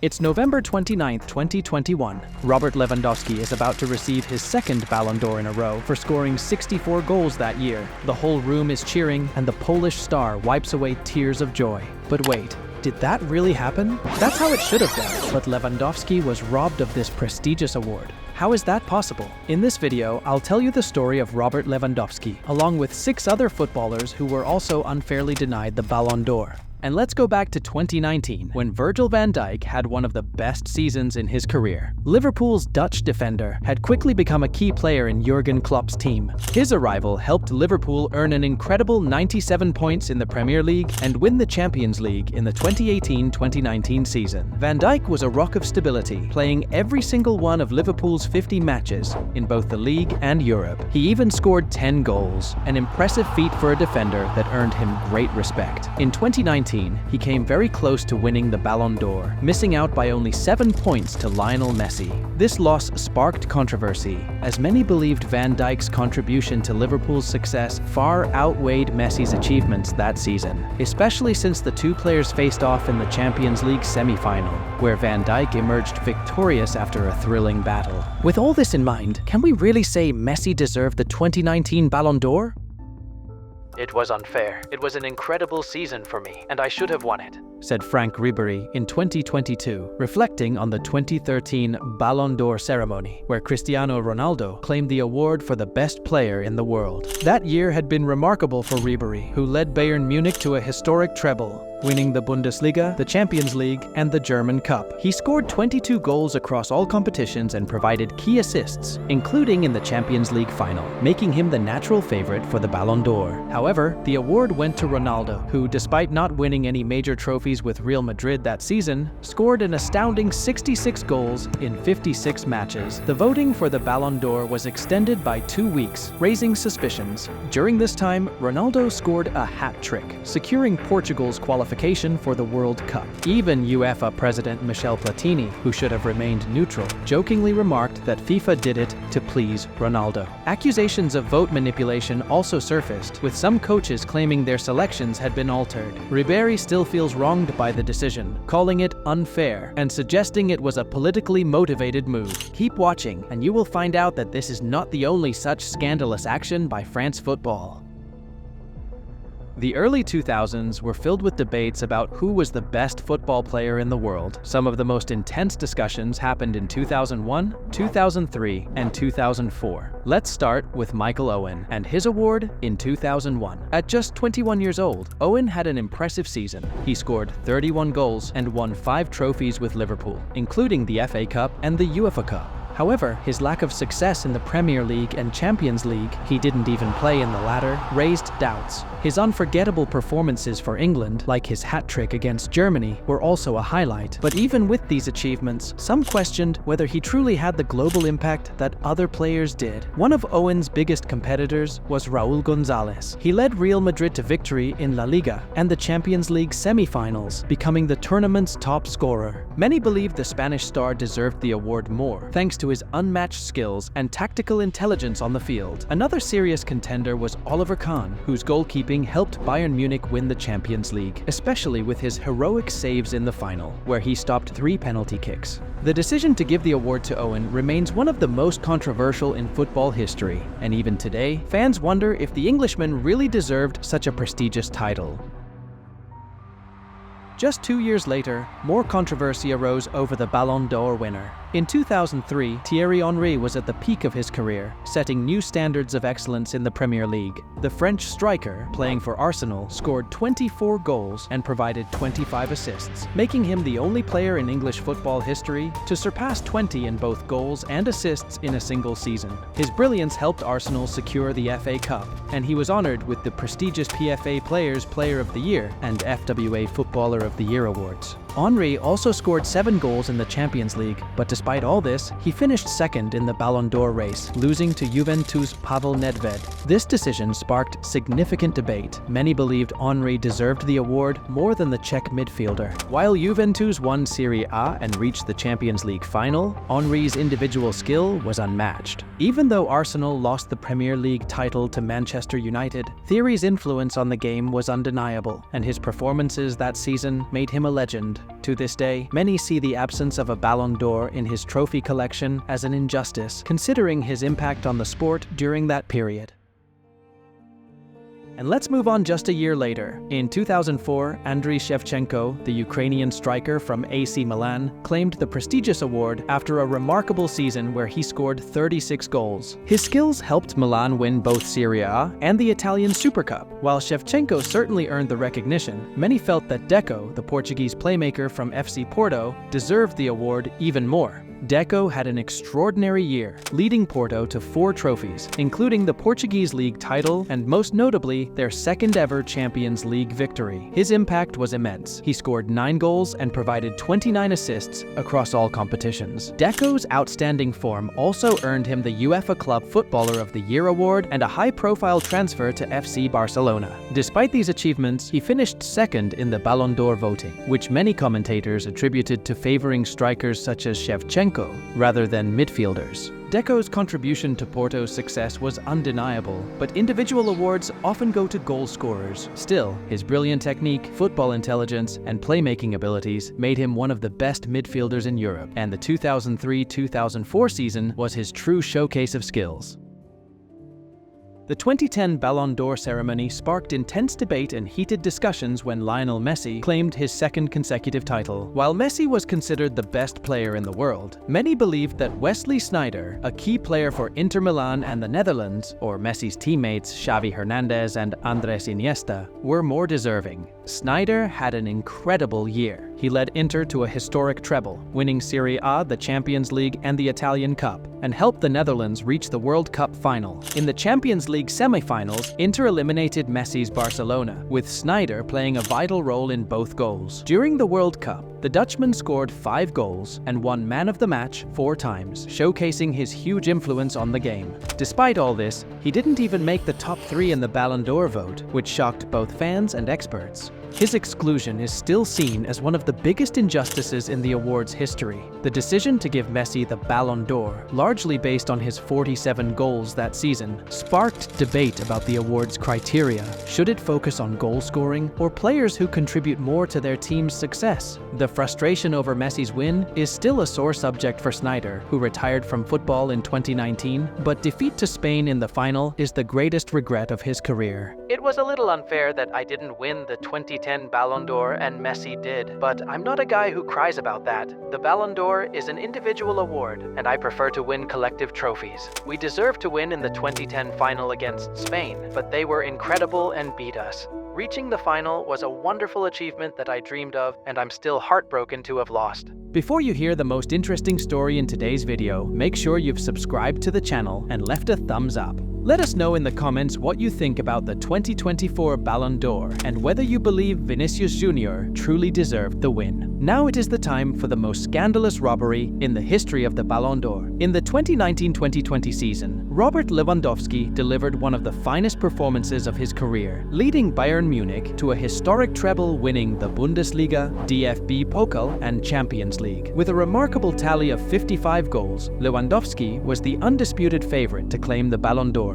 It's November 29, 2021. Robert Lewandowski is about to receive his second Ballon d'Or in a row for scoring 64 goals that year. The whole room is cheering, and the Polish star wipes away tears of joy. But wait, did that really happen? That's how it should have done, but Lewandowski was robbed of this prestigious award. How is that possible? In this video, I'll tell you the story of Robert Lewandowski, along with 6 other footballers who were also unfairly denied the Ballon d'Or. And let's go back to 2019, when Virgil van Dijk had one of the best seasons in his career. Liverpool's Dutch defender had quickly become a key player in Jurgen Klopp's team. His arrival helped Liverpool earn an incredible 97 points in the Premier League and win the Champions League in the 2018-2019 season. Van Dijk was a rock of stability, playing every single one of Liverpool's 50 matches in both the league and Europe. He even scored 10 goals, an impressive feat for a defender that earned him great respect. In 2019, he came very close to winning the Ballon d'Or, missing out by only 7 points to Lionel Messi. This loss sparked controversy, as many believed Van Dijk's contribution to Liverpool's success far outweighed Messi's achievements that season, especially since the two players faced off in the Champions League semi-final, where Van Dijk emerged victorious after a thrilling battle. With all this in mind, can we really say Messi deserved the 2019 Ballon d'Or? "It was unfair. It was an incredible season for me, and I should have won it," said Frank Ribery in 2022, reflecting on the 2013 Ballon d'Or ceremony, where Cristiano Ronaldo claimed the award for the best player in the world. That year had been remarkable for Ribery, who led Bayern Munich to a historic treble, winning the Bundesliga, the Champions League, and the German Cup. He scored 22 goals across all competitions and provided key assists, including in the Champions League final, making him the natural favorite for the Ballon d'Or. However, the award went to Ronaldo, who, despite not winning any major trophies with Real Madrid that season, scored an astounding 66 goals in 56 matches. The voting for the Ballon d'Or was extended by 2 weeks, raising suspicions. During this time, Ronaldo scored a hat trick, securing Portugal's qualification for the World Cup. Even UEFA President Michel Platini, who should have remained neutral, jokingly remarked that FIFA did it to please Ronaldo. Accusations of vote manipulation also surfaced, with some coaches claiming their selections had been altered. Ribery still feels wronged by the decision, calling it unfair and suggesting it was a politically motivated move. Keep watching, and you will find out that this is not the only such scandalous action by France football. The early 2000s were filled with debates about who was the best football player in the world. Some of the most intense discussions happened in 2001, 2003, and 2004. Let's start with Michael Owen and his award in 2001. At just 21 years old, Owen had an impressive season. He scored 31 goals and won 5 trophies with Liverpool, including the FA Cup and the UEFA Cup. However, his lack of success in the Premier League and Champions League, he didn't even play in the latter, raised doubts. His unforgettable performances for England, like his hat-trick against Germany, were also a highlight. But even with these achievements, some questioned whether he truly had the global impact that other players did. One of Owen's biggest competitors was Raúl González. He led Real Madrid to victory in La Liga and the Champions League semi-finals, becoming the tournament's top scorer. Many believed the Spanish star deserved the award more, thanks to his unmatched skills and tactical intelligence on the field. Another serious contender was Oliver Kahn, whose goalkeeping helped Bayern Munich win the Champions League, especially with his heroic saves in the final, where he stopped 3 penalty kicks. The decision to give the award to Owen remains one of the most controversial in football history, and even today, fans wonder if the Englishman really deserved such a prestigious title. Just 2 years later, more controversy arose over the Ballon d'Or winner. In 2003, Thierry Henry was at the peak of his career, setting new standards of excellence in the Premier League. The French striker, playing for Arsenal, scored 24 goals and provided 25 assists, making him the only player in English football history to surpass 20 in both goals and assists in a single season. His brilliance helped Arsenal secure the FA Cup, and he was honored with the prestigious PFA Players Player of the Year and FWA Footballer of the Year awards. Henry also scored 7 goals in the Champions League, but despite all this, he finished second in the Ballon d'Or race, losing to Juventus' Pavel Nedved. This decision sparked significant debate. Many believed Henry deserved the award more than the Czech midfielder. While Juventus won Serie A and reached the Champions League final, Henry's individual skill was unmatched. Even though Arsenal lost the Premier League title to Manchester United, Thierry's influence on the game was undeniable, and his performances that season made him a legend. To this day, many see the absence of a Ballon d'Or in his trophy collection as an injustice, considering his impact on the sport during that period. And let's move on just a year later. In 2004, Andriy Shevchenko, the Ukrainian striker from AC Milan, claimed the prestigious award after a remarkable season where he scored 36 goals. His skills helped Milan win both Serie A and the Italian Super Cup. While Shevchenko certainly earned the recognition, many felt that Deco, the Portuguese playmaker from FC Porto, deserved the award even more. Deco had an extraordinary year, leading Porto to 4 trophies, including the Portuguese League title and most notably their second-ever Champions League victory. His impact was immense. He scored 9 goals and provided 29 assists across all competitions. Deco's outstanding form also earned him the UEFA Club Footballer of the Year award and a high-profile transfer to FC Barcelona. Despite these achievements, he finished second in the Ballon d'Or voting, which many commentators attributed to favoring strikers such as Shevchenko rather than midfielders. Deco's contribution to Porto's success was undeniable, but individual awards often go to goal scorers. Still, his brilliant technique, football intelligence, and playmaking abilities made him one of the best midfielders in Europe, and the 2003-2004 season was his true showcase of skills. The 2010 Ballon d'Or ceremony sparked intense debate and heated discussions when Lionel Messi claimed his second consecutive title. While Messi was considered the best player in the world, many believed that Wesley Sneijder, a key player for Inter Milan and the Netherlands, or Messi's teammates Xavi Hernandez and Andres Iniesta, were more deserving. Sneijder had an incredible year. He led Inter to a historic treble, winning Serie A, the Champions League, and the Italian Cup, and helped the Netherlands reach the World Cup final. In the Champions League semi-finals, Inter eliminated Messi's Barcelona, with Sneijder playing a vital role in both goals. During the World Cup, the Dutchman scored 5 goals and won Man of the Match 4 times, showcasing his huge influence on the game. Despite all this, he didn't even make the top 3 in the Ballon d'Or vote, which shocked both fans and experts. His exclusion is still seen as one of the biggest injustices in the award's history. The decision to give Messi the Ballon d'Or, largely based on his 47 goals that season, sparked debate about the award's criteria. Should it focus on goal scoring or players who contribute more to their team's success? The frustration over Messi's win is still a sore subject for Sneijder, who retired from football in 2019, but defeat to Spain in the final is the greatest regret of his career. It was a little unfair that I didn't win the 2010 Ballon d'Or and Messi did, but I'm not a guy who cries about that. The Ballon d'Or is an individual award, and I prefer to win collective trophies. We deserved to win in the 2010 final against Spain, but they were incredible and beat us. Reaching the final was a wonderful achievement that I dreamed of, and I'm still heartbroken to have lost. Before you hear the most interesting story in today's video, make sure you've subscribed to the channel and left a thumbs up. Let us know in the comments what you think about the 2024 Ballon d'Or and whether you believe Vinicius Jr. truly deserved the win. Now it is the time for the most scandalous robbery in the history of the Ballon d'Or. In the 2019-2020 season, Robert Lewandowski delivered one of the finest performances of his career, leading Bayern Munich to a historic treble, winning the Bundesliga, DFB Pokal, and Champions League. With a remarkable tally of 55 goals, Lewandowski was the undisputed favorite to claim the Ballon d'Or.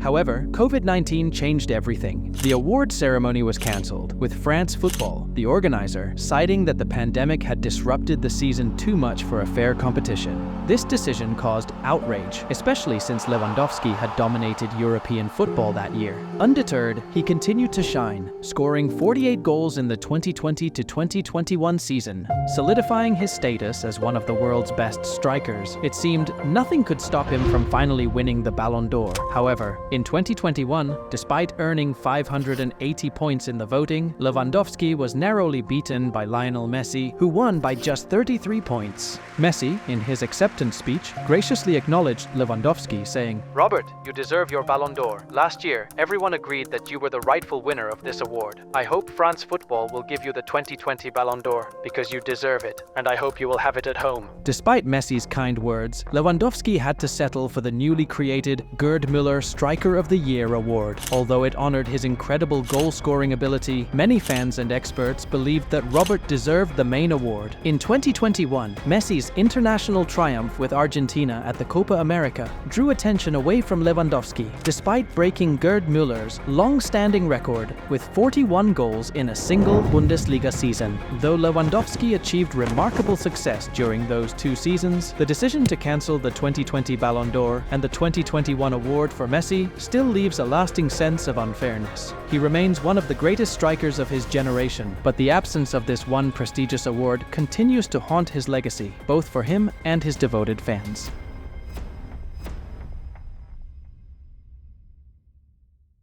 However, COVID-19 changed everything. The award ceremony was cancelled, with France Football, the organizer, citing that the pandemic had disrupted the season too much for a fair competition. This decision caused outrage, especially since Lewandowski had dominated European football that year. Undeterred, he continued to shine, scoring 48 goals in the 2020-2021 season, solidifying his status as one of the world's best strikers. It seemed nothing could stop him from finally winning the Ballon d'Or. However, in 2021, despite earning 580 points in the voting, Lewandowski was narrowly beaten by Lionel Messi, who won by just 33 points. Messi, in his acceptance speech, graciously acknowledged Lewandowski, saying, "Robert, you deserve your Ballon d'Or. Last year, everyone agreed that you were the rightful winner of this award. I hope France Football will give you the 2020 Ballon d'Or, because you deserve it, and I hope you will have it at home." Despite Messi's kind words, Lewandowski had to settle for the newly created Gerd Müller Striker Striker of the Year award. Although it honored his incredible goal-scoring ability, many fans and experts believed that Robert deserved the main award. In 2021, Messi's international triumph with Argentina at the Copa America drew attention away from Lewandowski, despite breaking Gerd Müller's long-standing record with 41 goals in a single Bundesliga season. Though Lewandowski achieved remarkable success during those 2 seasons, the decision to cancel the 2020 Ballon d'Or and the 2021 award for Messi still leaves a lasting sense of unfairness. He remains one of the greatest strikers of his generation, but the absence of this one prestigious award continues to haunt his legacy, both for him and his devoted fans.